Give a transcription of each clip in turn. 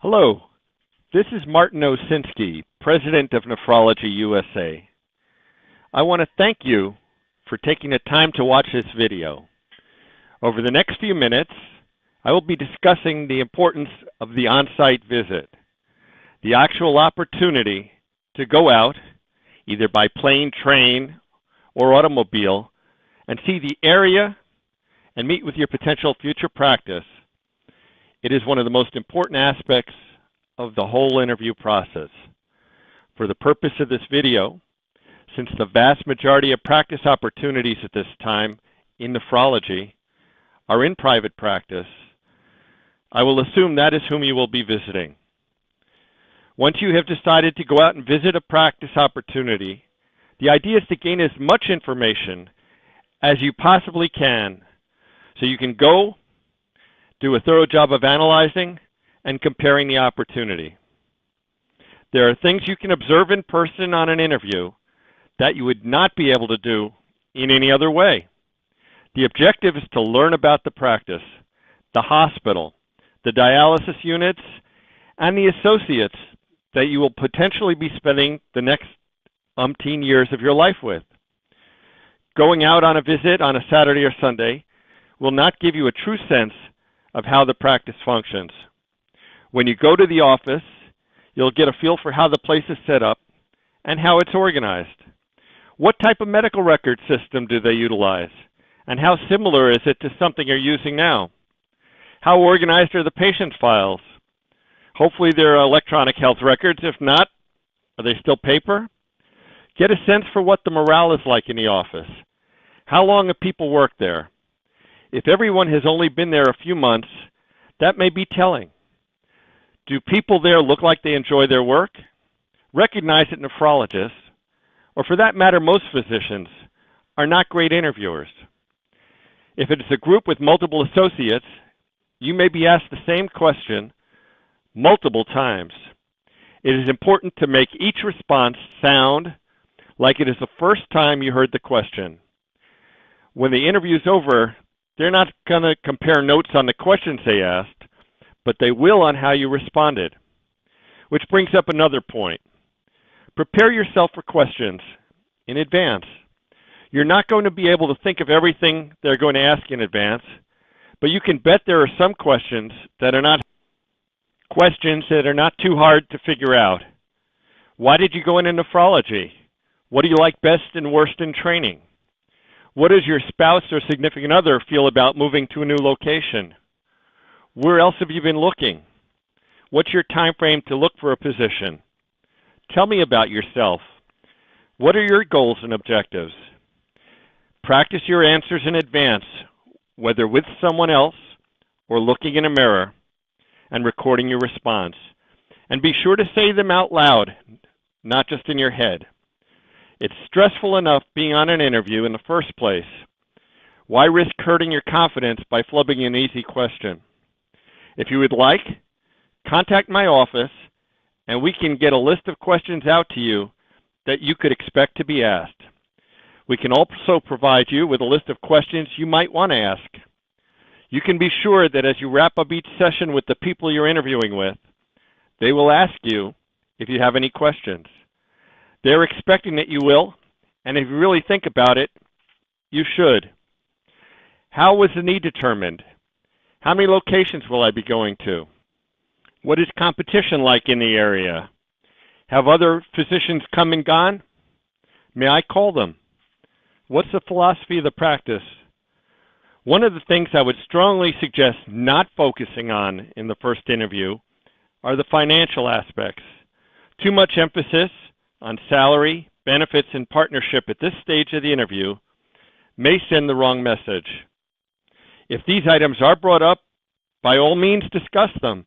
Hello, this is Martin Osinski, President of Nephrology USA. I want to thank you for taking the time to watch this video. Over the next few minutes, I will be discussing the importance of the on-site visit, the actual opportunity to go out, either by plane, train, or automobile, and see the area and meet with your potential future practice. It is one of the most important aspects of the whole interview process. For the purpose of this video, since the vast majority of practice opportunities at this time in nephrology are in private practice, I will assume that is whom you will be visiting. Once you have decided to go out and visit a practice opportunity, the idea is to gain as much information as you possibly can so you can go do a thorough job of analyzing and comparing the opportunity. There are things you can observe in person on an interview that you would not be able to do in any other way. The objective is to learn about the practice, the hospital, the dialysis units, and the associates that you will potentially be spending the next umpteen years of your life with. Going out on a visit on a Saturday or Sunday will not give you a true sense of how the practice functions. When you go to the office, you'll get a feel for how the place is set up and how it's organized. What type of medical record system do they utilize? And how similar is it to something you're using now? How organized are the patient's files? Hopefully they're electronic health records. If not, are they still paper? Get a sense for what the morale is like in the office. How long have people worked there? If everyone has only been there a few months, that may be telling. Do people there look like they enjoy their work? Recognize that nephrologists, or for that matter most physicians, are not great interviewers. If it is a group with multiple associates, you may be asked the same question multiple times. It is important to make each response sound like it is the first time you heard the question. When the interview is over, they're not going to compare notes on the questions they asked, but they will on how you responded. Which brings up another point. Prepare yourself for questions in advance. You're not going to be able to think of everything they're going to ask in advance, but you can bet there are some questions that are not too hard to figure out. Why did you go into nephrology? What do you like best and worst in training? What does your spouse or significant other feel about moving to a new location? Where else have you been looking? What's your time frame to look for a position? Tell me about yourself. What are your goals and objectives? Practice your answers in advance, whether with someone else or looking in a mirror and recording your response. And be sure to say them out loud, not just in your head. It's stressful enough being on an interview in the first place. Why risk hurting your confidence by flubbing an easy question? If you would like, contact my office and we can get a list of questions out to you that you could expect to be asked. We can also provide you with a list of questions you might want to ask. You can be sure that as you wrap up each session with the people you're interviewing with, they will ask you if you have any questions. They're expecting that you will, and if you really think about it, you should. How was the need determined? How many locations will I be going to? What is competition like in the area? Have other physicians come and gone? May I call them? What's the philosophy of the practice? One of the things I would strongly suggest not focusing on in the first interview are the financial aspects. Too much emphasis on salary, benefits, and partnership at this stage of the interview may send the wrong message. If these items are brought up, by all means discuss them,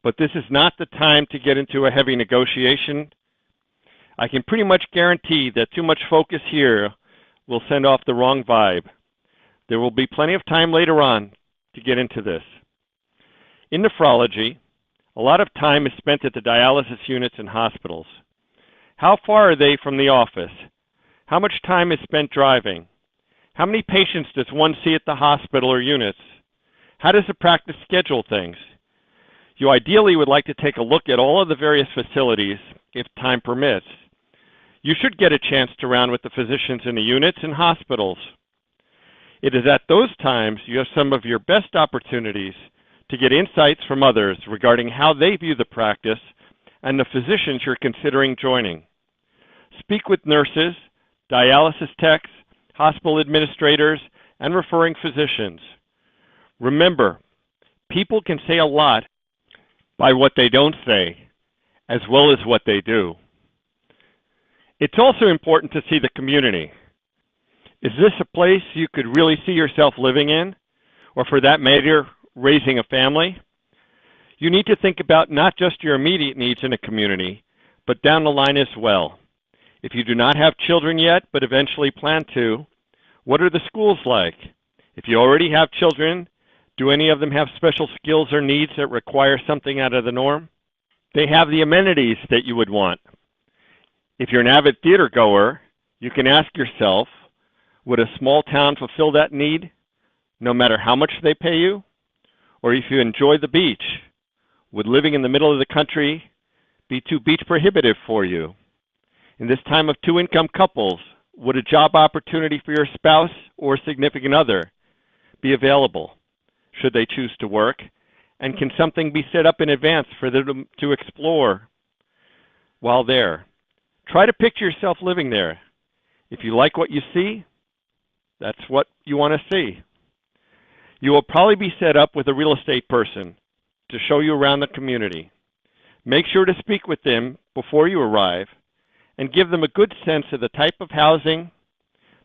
but this is not the time to get into a heavy negotiation. I can pretty much guarantee that too much focus here will send off the wrong vibe. There will be plenty of time later on to get into this. In nephrology, a lot of time is spent at the dialysis units and hospitals. How far are they from the office? How much time is spent driving? How many patients does one see at the hospital or units? How does the practice schedule things? You ideally would like to take a look at all of the various facilities if time permits. You should get a chance to round with the physicians in the units and hospitals. It is at those times you have some of your best opportunities to get insights from others regarding how they view the practice and the physicians you're considering joining. Speak with nurses, dialysis techs, hospital administrators, and referring physicians. Remember, people can say a lot by what they don't say, as well as what they do. It's also important to see the community. Is this a place you could really see yourself living in, or for that matter, raising a family? You need to think about not just your immediate needs in a community, but down the line as well. If you do not have children yet, but eventually plan to, what are the schools like? If you already have children, do any of them have special skills or needs that require something out of the norm? They have the amenities that you would want. If you're an avid theater goer, you can ask yourself, would a small town fulfill that need, no matter how much they pay you? Or if you enjoy the beach, would living in the middle of the country be too beach prohibitive for you? In this time of two-income couples, would a job opportunity for your spouse or significant other be available, should they choose to work? And can something be set up in advance for them to explore while there? Try to picture yourself living there. If you like what you see, that's what you want to see. You will probably be set up with a real estate person to show you around the community. Make sure to speak with them before you arrive and give them a good sense of the type of housing,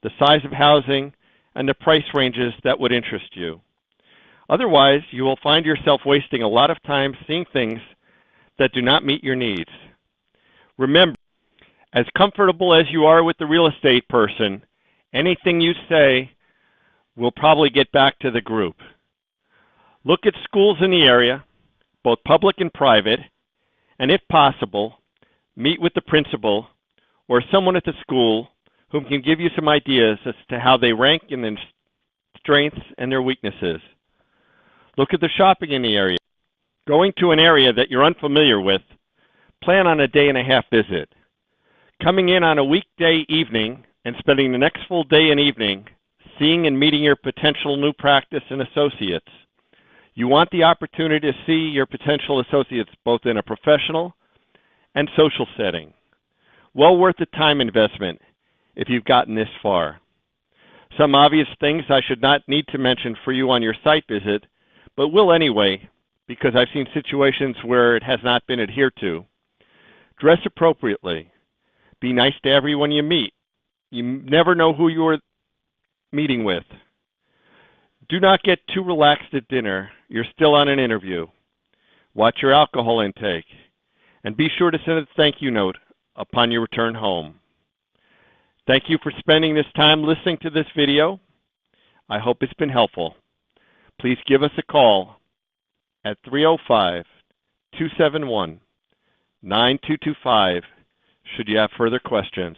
the size of housing, and the price ranges that would interest you. Otherwise, you will find yourself wasting a lot of time seeing things that do not meet your needs. Remember, as comfortable as you are with the real estate person, anything you say will probably get back to the group. Look at schools in the area, both public and private, and if possible, meet with the principal or someone at the school who can give you some ideas as to how they rank in their strengths and their weaknesses. Look at the shopping in the area. Going to an area that you're unfamiliar with, plan on a day-and-a-half visit. Coming in on a weekday evening and spending the next full day and evening seeing and meeting your potential new practice and associates. You want the opportunity to see your potential associates both in a professional and social setting. Well worth the time investment if you've gotten this far. Some obvious things I should not need to mention for you on your site visit, but will anyway, because I've seen situations where it has not been adhered to. Dress appropriately. Be nice to everyone you meet. You never know who you're meeting with. Do not get too relaxed at dinner. You're still on an interview. Watch your alcohol intake. And be sure to send a thank you note upon your return home. Thank you for spending this time listening to this video. I hope it's been helpful. Please give us a call at 305-271-9225 should you have further questions.